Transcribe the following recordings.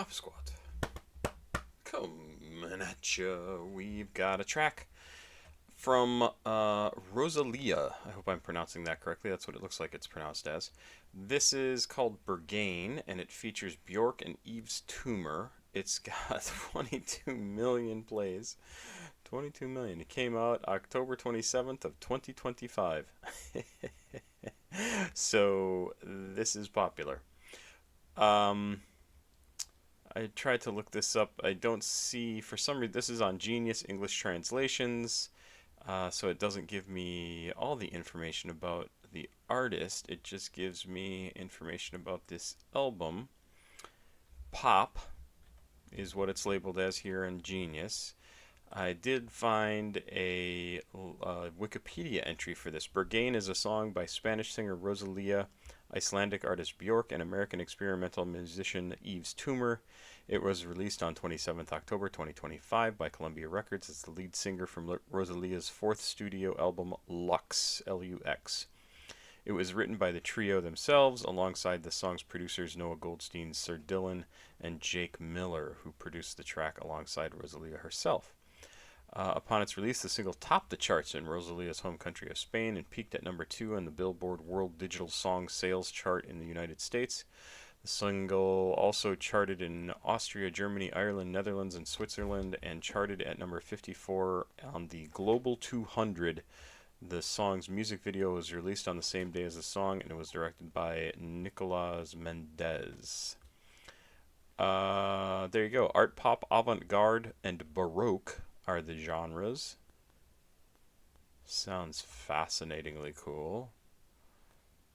Pop Squat. Coming at you. We've got a track from Rosalia. I hope I'm pronouncing that correctly. That's what it looks like it's pronounced as. This is called Berghain, and it features Björk and Yves Tumor. It's got 22 million plays. 22 million. It came out October 27th of 2025. So this is popular. I tried to look this up. I don't see, for some reason, this is on Genius English Translations, so it doesn't give me all the information about the artist. It just gives me information about this album. Pop is what it's labeled as here in Genius. I did find a Wikipedia entry for this. Berghain is a song by Spanish singer Rosalia, Icelandic artist Björk, and American experimental musician Yves Tumor. It was released on 27th October 2025 by Columbia Records. It's the lead singer from Rosalia's fourth studio album, Lux, L-U-X. It was written by the trio themselves, alongside the song's producers Noah Goldstein, Sir Dylan, and Jake Miller, who produced the track alongside Rosalia herself. Upon its release, the single topped the charts in Rosalia's home country of Spain and peaked at number 2 on the Billboard World Digital Song Sales chart in the United States. The single also charted in Austria, Germany, Ireland, Netherlands, and Switzerland, and charted at number 54 on the Global 200. The song's music video was released on the same day as the song, and it was directed by Nicolas Mendez. There you go. Art pop, avant-garde, and baroque are the genres. Sounds fascinatingly cool.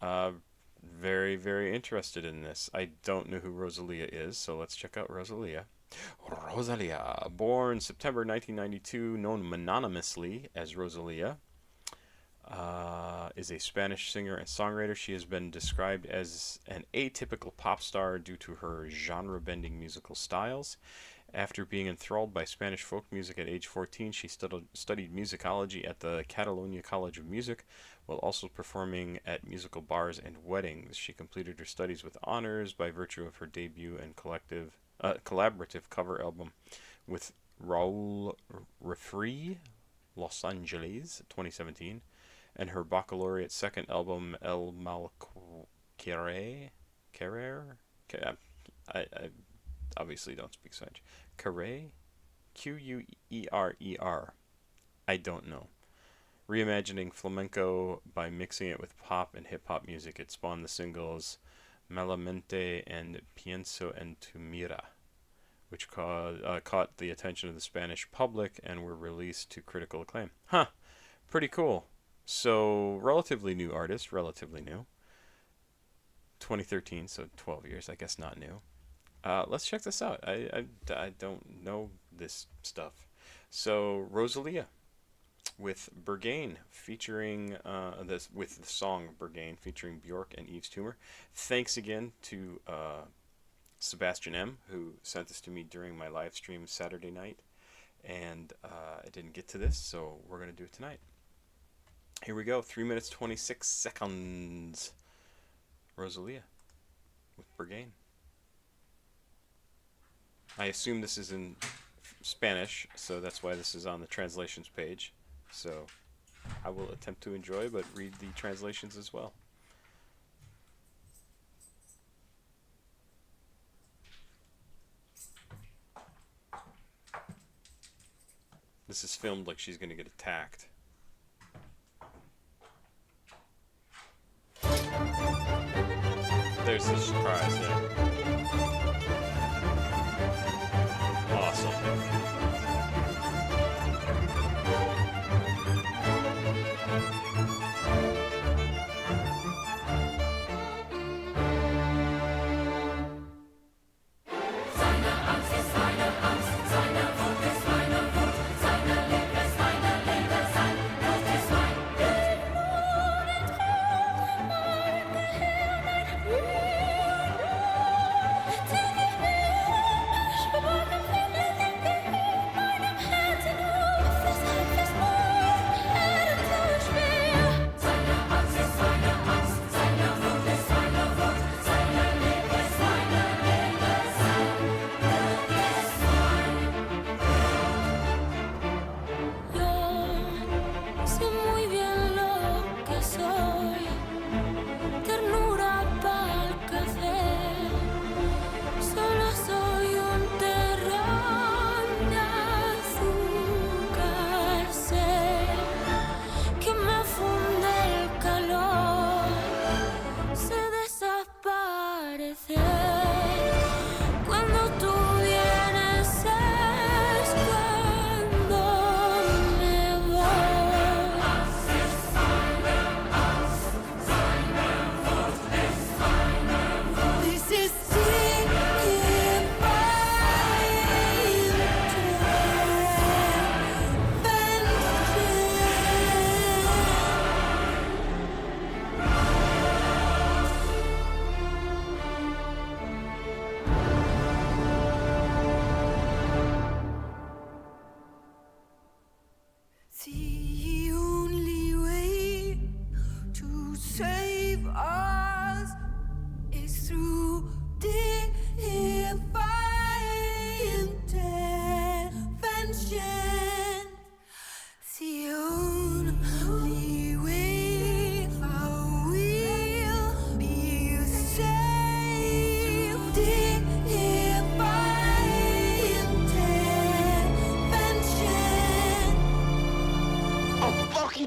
Very, very interested in this. I don't know who Rosalia is, so let's check out Rosalia. Rosalia, born September 1992, known mononymously as Rosalia, is a Spanish singer and songwriter. She has been described as an atypical pop star due to her genre-bending musical styles. After being enthralled by Spanish folk music at age 14, she studied musicology at the Catalonia College of Music, while also performing at musical bars and weddings. She completed her studies with honors by virtue of her debut and collaborative cover album with Raul Refri, Los Angeles, 2017, and her baccalaureate second album, El Malquerer. I obviously don't speak Spanish. Querer? Querer. I don't know. Reimagining flamenco by mixing it with pop and hip-hop music, it spawned the singles Malamente and Pienso en tu mira, which caught the attention of the Spanish public and were released to critical acclaim. Huh, pretty cool. So, relatively new artist, relatively new. 2013, so 12 years, I guess not new. Let's check this out. I don't know this stuff. So, Rosalia with Berghain featuring with the song Berghain featuring Björk and Yves Tumor. Thanks again to Sebastian M, who sent this to me during my live stream Saturday night, and I didn't get to this, so we're gonna do it tonight. Here we go. 3 minutes 26 seconds. Rosalia with Berghain. I assume this is in Spanish, so that's why this is on the translations page. So I will attempt to enjoy, but read the translations as well. This is filmed like she's going to get attacked. There's the surprise there. Awesome.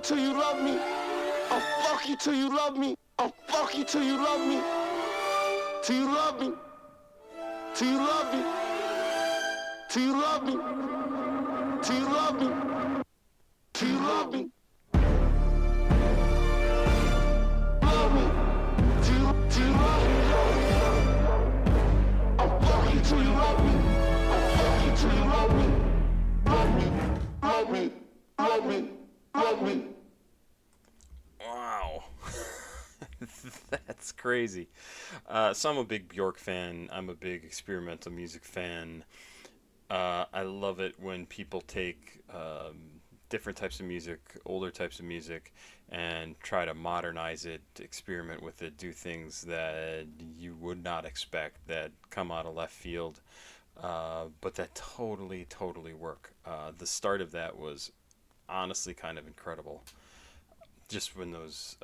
till you love me. I'll fuck you till you love me. I'll fuck you till you love me. Till you love me. Till you love me. Till you love me. Till you love me. Till you love me. Love me. Till you love me. I'll fuck you till you love me. I'll fuck you till you love me. Love me. Love me. Love me. Love me. Wow. That's crazy. So I'm a big Björk fan. I'm a big experimental music fan. I love it when people take different types of music, older types of music, and try to modernize it, experiment with it, do things that you would not expect that come out of left field, but that totally, totally work. The start of that was honestly kind of incredible. Just when those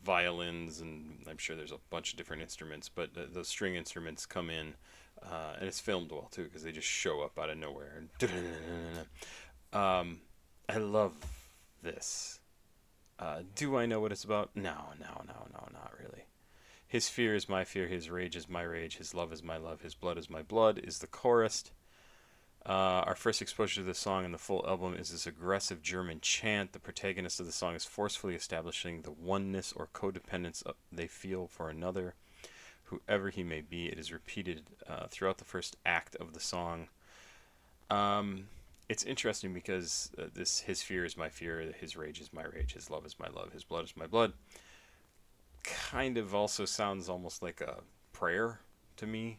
violins, and I'm sure there's a bunch of different instruments, but those string instruments come in, and it's filmed well too because they just show up out of nowhere. I love this. Do I know what it's about? No, no, no, no, not really. His fear is my fear, his rage is my rage, his love is my love, his blood is my blood is the chorus. Our first exposure to the song in the full album is this aggressive German chant. The protagonist of the song is forcefully establishing the oneness or codependence they feel for another, whoever he may be. It is repeated throughout the first act of the song. It's interesting because this his fear is my fear, his rage is my rage, his love is my love, his blood is my blood kind of also sounds almost like a prayer to me.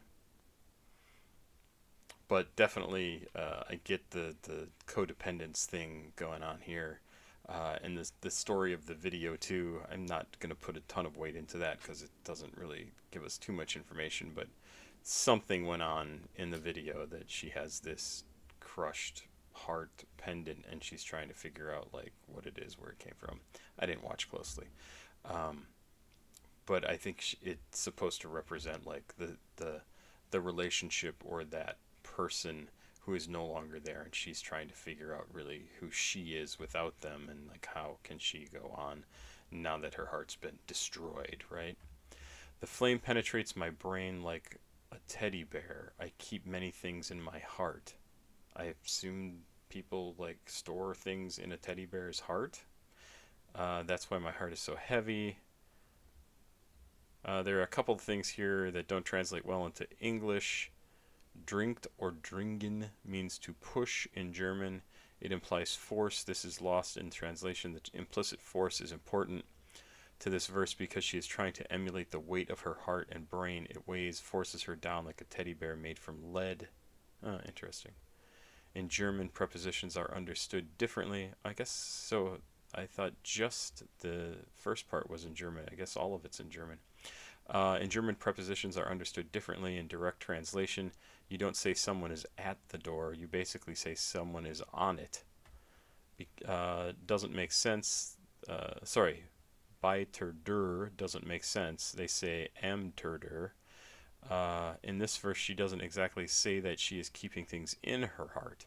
But definitely, I get the codependence thing going on here, and the story of the video too. I'm not gonna put a ton of weight into that because it doesn't really give us too much information. But something went on in the video that she has this crushed heart pendant, and she's trying to figure out like what it is, where it came from. I didn't watch closely, but I think it's supposed to represent like the relationship or that person who is no longer there, and she's trying to figure out really who she is without them, and like how can she go on now that her heart's been destroyed, right? The flame penetrates my brain like a teddy bear. I keep many things in my heart. I assume people like store things in a teddy bear's heart. That's why my heart is so heavy. There are a couple of things here that don't translate well into English. Drinkt or dringen means to push in German. It implies force. This is lost in translation. The implicit force is important to this verse because she is trying to emulate the weight of her heart and brain. It weighs, forces her down like a teddy bear made from lead. Interesting. In German, prepositions are understood differently. I guess so. I thought just the first part was in German. I guess all of it's in German. In German, prepositions are understood differently in direct translation. You don't say someone is at the door. You basically say someone is on it. Doesn't make sense. Sorry, bei ter der doesn't make sense. They say am ter der. In this verse, she doesn't exactly say that she is keeping things in her heart.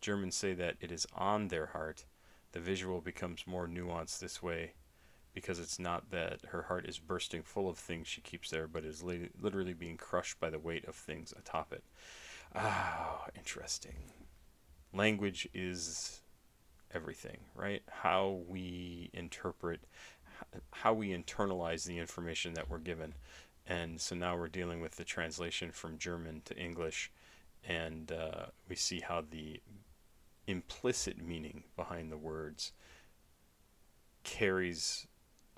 Germans say that it is on their heart. The visual becomes more nuanced this way because it's not that her heart is bursting full of things she keeps there, but is literally being crushed by the weight of things atop it. Ah, interesting. Language is everything, right? How we interpret, how we internalize the information that we're given. And so now we're dealing with the translation from German to English, and we see how the implicit meaning behind the words carries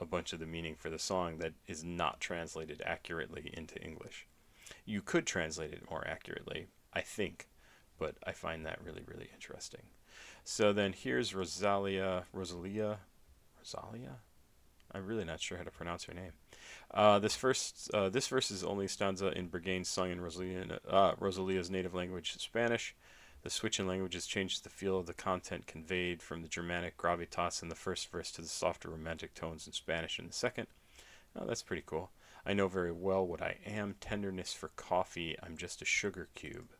a bunch of the meaning for the song that is not translated accurately into English. You could translate it more accurately, I think, but I find that really, really interesting. So then here's Rosalia. I'm really not sure how to pronounce her name. This verse is only stanza in Berghain, sung in Rosalia's native language, Spanish. The switch in languages changes the feel of the content conveyed from the Germanic gravitas in the first verse to the softer romantic tones in Spanish in the second. Oh, that's pretty cool. I know very well what I am. Tenderness for coffee. I'm just a sugar cube.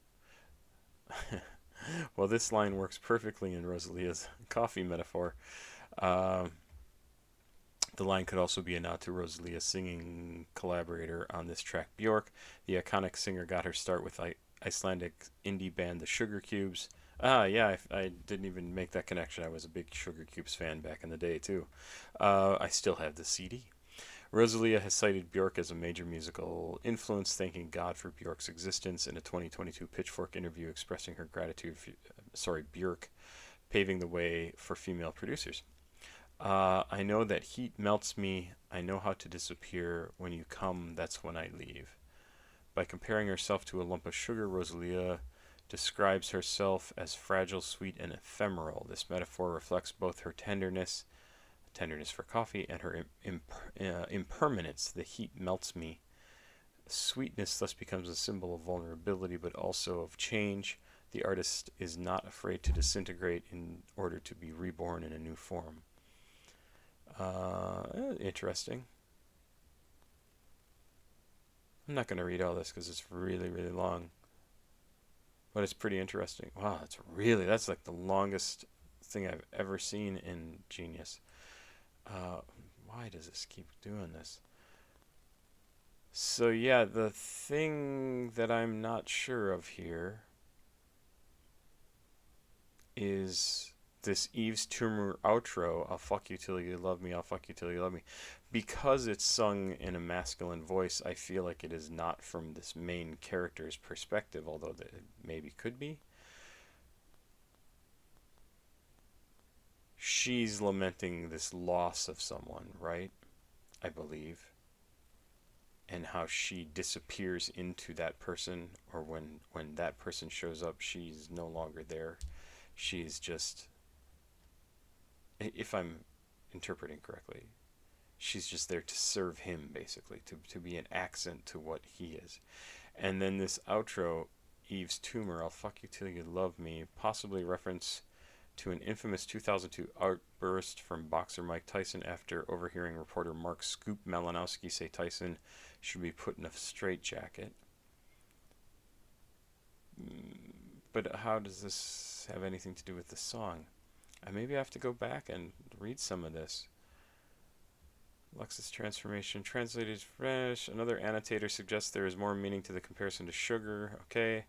Well, this line works perfectly in Rosalia's coffee metaphor. Uh, the line could also be a nod to Rosalia singing collaborator on this track, Björk. The iconic singer got her start with Icelandic indie band The Sugar Cubes. Ah, yeah, I didn't even make that connection. I was a big Sugar Cubes fan back in the day, too. I still have the CD. Rosalia has cited Björk as a major musical influence, thanking God for Björk's existence in a 2022 Pitchfork interview, expressing her gratitude for, Björk paving the way for female producers. I know that heat melts me. I know how to disappear. When you come, that's when I leave. By comparing herself to a lump of sugar, Rosalia describes herself as fragile, sweet, and ephemeral. This metaphor reflects both her tenderness for coffee, and her impermanence. The heat melts me. Sweetness thus becomes a symbol of vulnerability, but also of change. The artist is not afraid to disintegrate in order to be reborn in a new form. Interesting. I'm not going to read all this because it's really, really long. But it's pretty interesting. Wow, that's like the longest thing I've ever seen in Genius. Why does this keep doing this? So, yeah, the thing that I'm not sure of here is this Yves Tumor outro, I'll fuck you till you love me, I'll fuck you till you love me. Because it's sung in a masculine voice, I feel like it is not from this main character's perspective, although it maybe could be. She's lamenting this loss of someone, right? I believe. And how she disappears into that person, or when that person shows up, she's no longer there. She's just, if I'm interpreting correctly, she's just there to serve him, basically, to be an accent to what he is. And then this outro, Eve's Tumor, I'll fuck you till you love me, possibly reference to an infamous 2002 outburst from boxer Mike Tyson after overhearing reporter Mark Scoop Malinowski say Tyson should be put in a straitjacket. But how does this have anything to do with the song? Maybe I have to go back and read some of this. Lexus transformation translated fresh. Another annotator suggests there is more meaning to the comparison to sugar. Okay.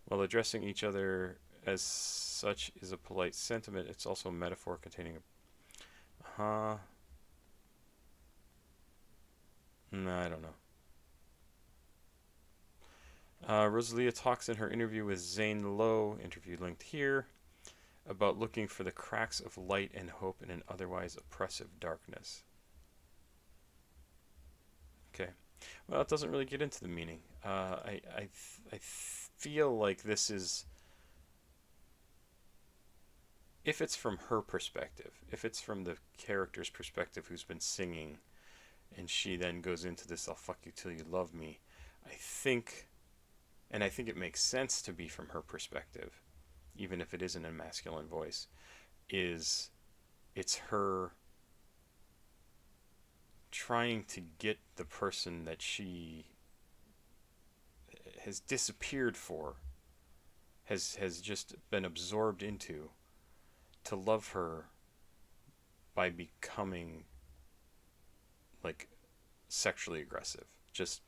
While addressing each other as such is a polite sentiment, it's also a metaphor containing a. No, I don't know. Rosalia talks in her interview with Zane Lowe, interview linked here, about looking for the cracks of light and hope in an otherwise oppressive darkness. Okay. Well, it doesn't really get into the meaning. I feel like this is, if it's from her perspective, if it's from the character's perspective who's been singing, and she then goes into this, I'll fuck you till you love me, I think, and I think it makes sense to be from her perspective, even if it isn't a masculine voice, is it's her trying to get the person that she has disappeared for, has just been absorbed into, to love her by becoming like sexually aggressive, just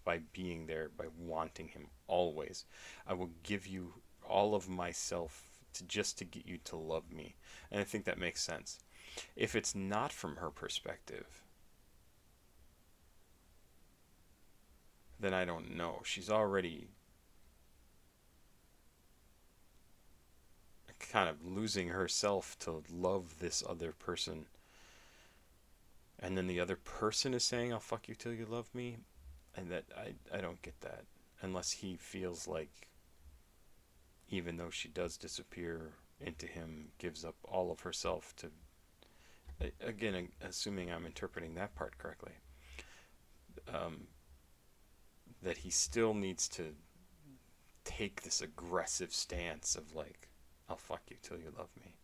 by being there, by wanting him always. I will give you all of myself to get you to love me. And I think that makes sense. If it's not from her perspective, then I don't know. She's already kind of losing herself to love this other person. And then the other person is saying, I'll fuck you till you love me. And that I don't get that. Unless he feels like, even though she does disappear into him, gives up all of herself to, again, assuming I'm interpreting that part correctly, that he still needs to take this aggressive stance of like, I'll fuck you till you love me.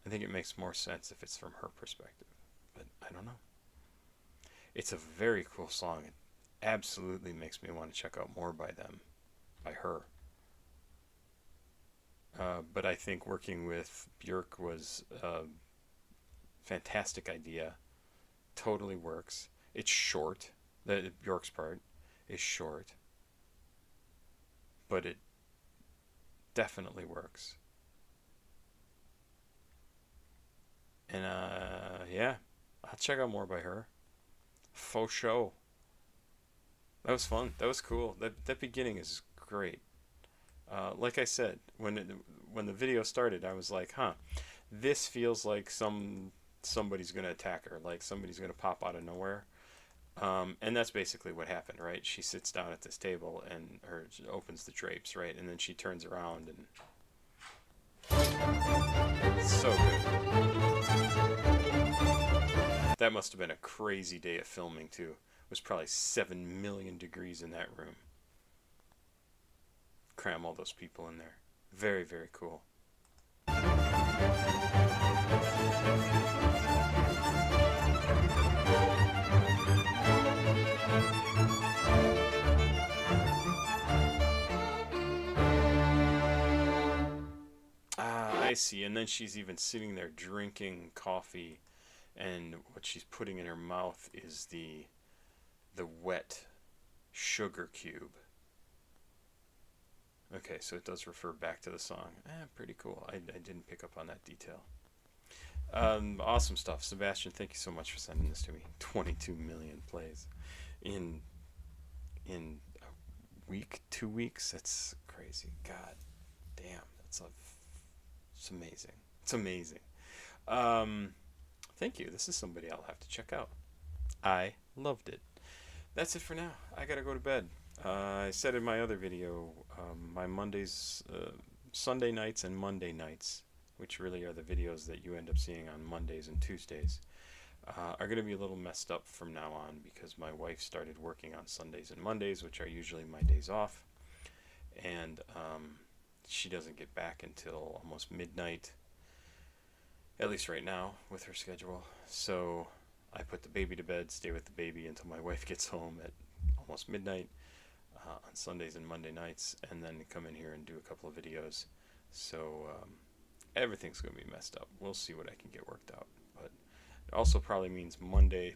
I think it makes more sense if it's from her perspective, but I don't know. It's a very cool song. It absolutely makes me want to check out more by them, by her. But I think working with Björk was a fantastic idea. Totally works. It's short. The Björk's part is short, but it definitely works. And yeah, I'll check out more by her. Faux show. That was fun. That was cool. That beginning is great. Like I said, when the video started, I was like, huh, this feels like somebody's gonna attack her, like somebody's gonna pop out of nowhere. And that's basically what happened, right? She sits down at this table and her opens the drapes, right, and then she turns around and so good. That must have been a crazy day of filming too. It was probably 7 million degrees in that room. Cram all those people in there. Very, very cool. Ah, I see. And then she's even sitting there drinking coffee, and what she's putting in her mouth is the wet sugar cube. Okay, so it does refer back to the song. Pretty cool. I didn't pick up on that detail. Awesome stuff. Sebastian, thank you so much for sending this to me. 22 million plays in a week, 2 weeks. That's crazy. God damn, it's amazing. It's amazing. Um, Thank you. This is somebody I'll have to check out. I loved it. That's it for now. I gotta go to bed. I said in my other video, my Mondays, Sunday nights and Monday nights, which really are the videos that you end up seeing on Mondays and Tuesdays, are going to be a little messed up from now on because my wife started working on Sundays and Mondays, which are usually my days off, and she doesn't get back until almost midnight, at least right now with her schedule. So I put the baby to bed, stay with the baby until my wife gets home at almost midnight on Sundays and Monday nights, and then come in here and do a couple of videos. So everything's going to be messed up. We'll see what I can get worked out. But it also probably means Monday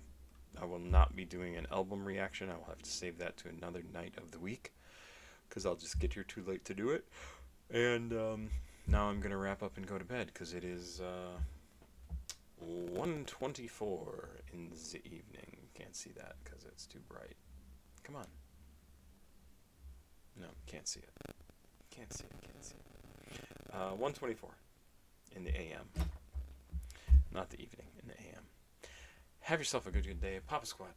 I will not be doing an album reaction. I will have to save that to another night of the week because I'll just get here too late to do it. And now I'm going to wrap up and go to bed because it is 1:24 in the evening. Can't see that because it's too bright. Come on. No, can't see it. Can't see it. Can't see it. 1:24 in the AM, not the evening. In the AM. Have yourself a good day, Papa Squad.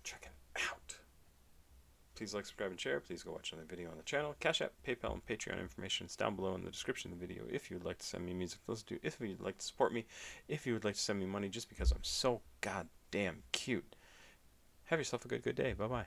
Check it out. Please like, subscribe, and share. Please go watch another video on the channel. CashApp, PayPal, and Patreon information is down below in the description of the video. If you would like to send me music to listen to, if you'd like to support me, if you would like to send me money just because I'm so goddamn cute. Have yourself a good day. Bye bye.